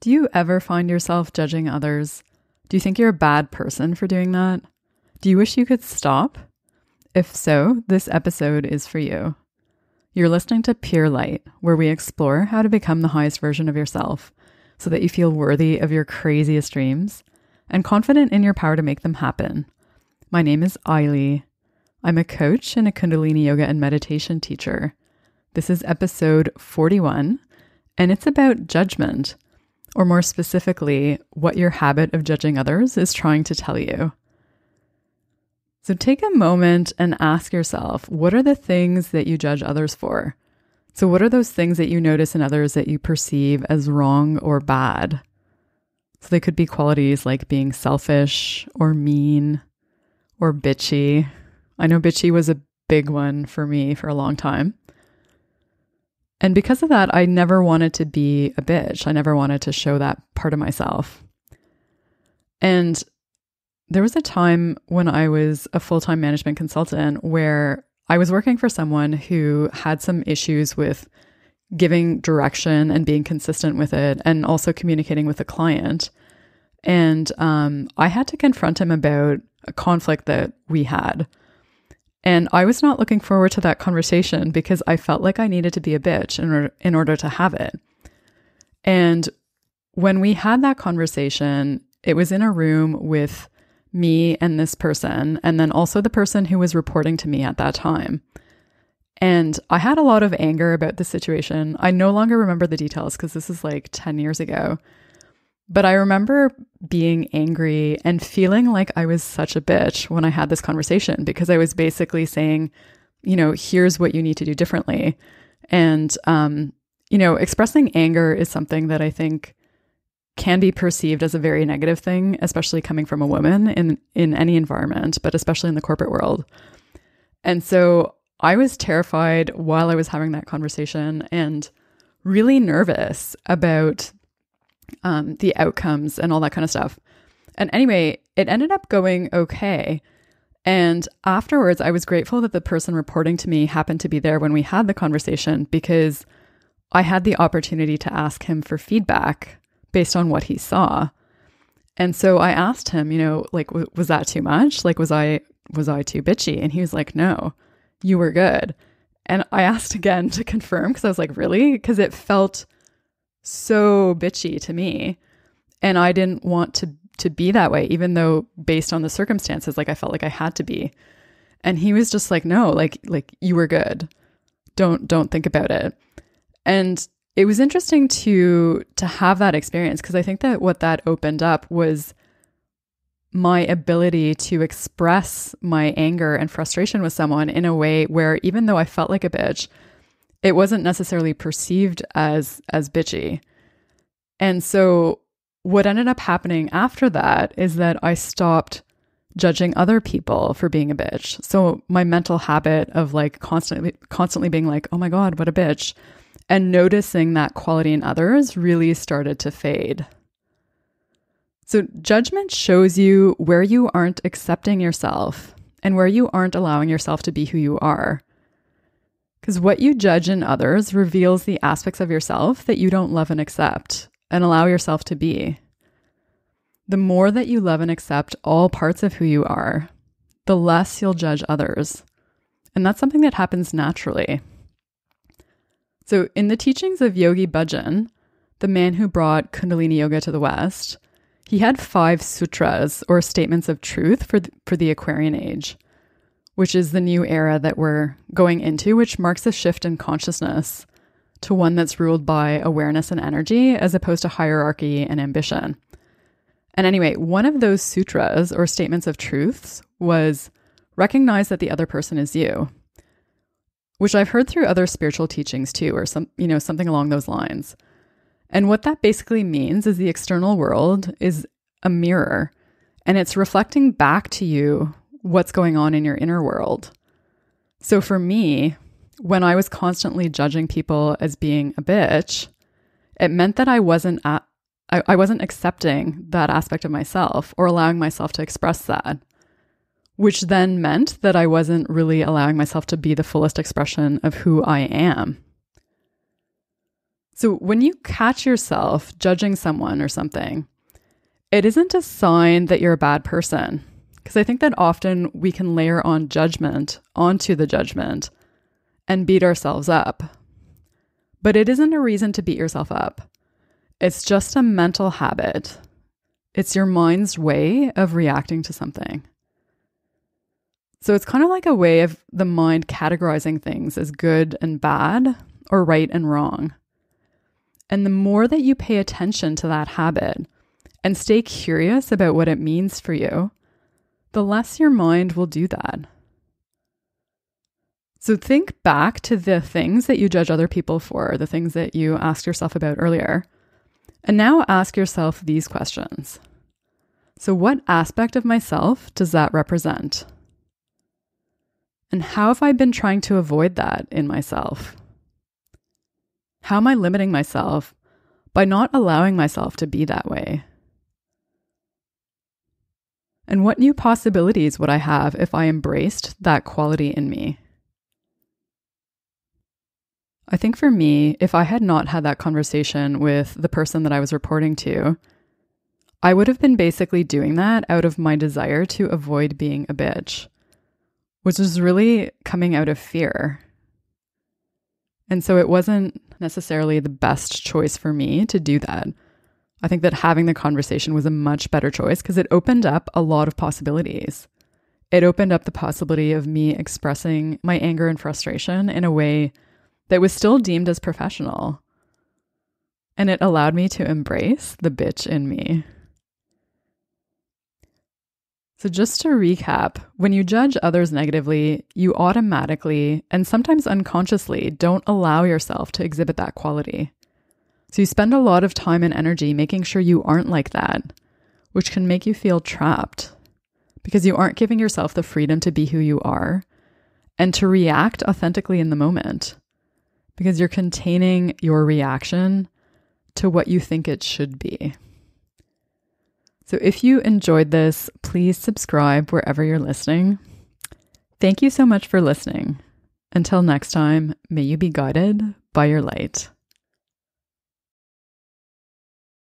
Do you ever find yourself judging others? Do you think you're a bad person for doing that? Do you wish you could stop? If so, this episode is for you. You're listening to Pure Light, where we explore how to become the highest version of yourself so that you feel worthy of your craziest dreams and confident in your power to make them happen. My name is Ailey. I'm a coach and a Kundalini yoga and meditation teacher. This is episode 41, and it's about judgment, or more specifically, what your habit of judging others is trying to tell you. So take a moment and ask yourself, what are the things that you judge others for? So what are those things that you notice in others that you perceive as wrong or bad? So they could be qualities like being selfish or mean or bitchy. I know bitchy was a big one for me for a long time. And because of that, I never wanted to be a bitch. I never wanted to show that part of myself. And there was a time when I was a full-time management consultant where I was working for someone who had some issues with giving direction and being consistent with it, and also communicating with the client. And I had to confront him about a conflict that we had. And I was not looking forward to that conversation because I felt like I needed to be a bitch in order to have it. And when we had that conversation, it was in a room with me and this person, and then also the person who was reporting to me at that time. And I had a lot of anger about the situation. I no longer remember the details because this is like 10 years ago. But I remember being angry and feeling like I was such a bitch when I had this conversation, because I was basically saying, here's what you need to do differently. And, expressing anger is something that I think can be perceived as a very negative thing, especially coming from a woman in any environment, but especially in the corporate world. And so I was terrified while I was having that conversation and really nervous about the outcomes and all that kind of stuff. And anyway, it ended up going okay. And afterwards, I was grateful that the person reporting to me happened to be there when we had the conversation, because I had the opportunity to ask him for feedback based on what he saw. And so I asked him, was that too much? Like, was I too bitchy? And he was like, no, you were good. And I asked again to confirm, because I was like, really? Because it felt so bitchy to me, and I didn't want to be that way, even though based on the circumstances, like I felt like I had to be. And he was just like, no, like you were good. Don't think about it. And it was interesting to have that experience, because I think that what that opened up was my ability to express my anger and frustration with someone in a way where, even though I felt like a bitch, it wasn't necessarily perceived as bitchy. And so what ended up happening after that is that I stopped judging other people for being a bitch. So my mental habit of like constantly being like, oh my God, what a bitch, and noticing that quality in others really started to fade. So judgment shows you where you aren't accepting yourself and where you aren't allowing yourself to be who you are. Because what you judge in others reveals the aspects of yourself that you don't love and accept and allow yourself to be. The more that you love and accept all parts of who you are, the less you'll judge others. And that's something that happens naturally. So in the teachings of Yogi Bhajan, the man who brought Kundalini yoga to the West, he had 5 sutras, or statements of truth for the Aquarian age, which is the new era that we're going into, which marks a shift in consciousness to one that's ruled by awareness and energy, as opposed to hierarchy and ambition. And anyway, one of those sutras, or statements of truths, was recognize that the other person is you, which I've heard through other spiritual teachings too, or something along those lines. And what that basically means is the external world is a mirror, and it's reflecting back to you what's going on in your inner world. So for me, when I was constantly judging people as being a bitch, it meant that I wasn't accepting that aspect of myself or allowing myself to express that, which then meant that I wasn't really allowing myself to be the fullest expression of who I am. So when you catch yourself judging someone or something, it isn't a sign that you're a bad person. Because I think that often we can layer on judgment onto the judgment and beat ourselves up. But it isn't a reason to beat yourself up. It's just a mental habit. It's your mind's way of reacting to something. So it's kind of like a way of the mind categorizing things as good and bad or right and wrong. And the more that you pay attention to that habit and stay curious about what it means for you, the less your mind will do that. So think back to the things that you judge other people for, the things that you asked yourself about earlier. And now ask yourself these questions. So what aspect of myself does that represent? And how have I been trying to avoid that in myself? How am I limiting myself by not allowing myself to be that way? And what new possibilities would I have if I embraced that quality in me? I think for me, if I had not had that conversation with the person that I was reporting to, I would have been basically doing that out of my desire to avoid being a bitch, which is really coming out of fear. And so it wasn't necessarily the best choice for me to do that. I think that having the conversation was a much better choice because it opened up a lot of possibilities. It opened up the possibility of me expressing my anger and frustration in a way that was still deemed as professional. And it allowed me to embrace the bitch in me. So just to recap, when you judge others negatively, you automatically and sometimes unconsciously don't allow yourself to exhibit that quality. So you spend a lot of time and energy making sure you aren't like that, which can make you feel trapped because you aren't giving yourself the freedom to be who you are and to react authentically in the moment because you're containing your reaction to what you think it should be. So if you enjoyed this, please subscribe wherever you're listening. Thank you so much for listening. Until next time, may you be guided by your light.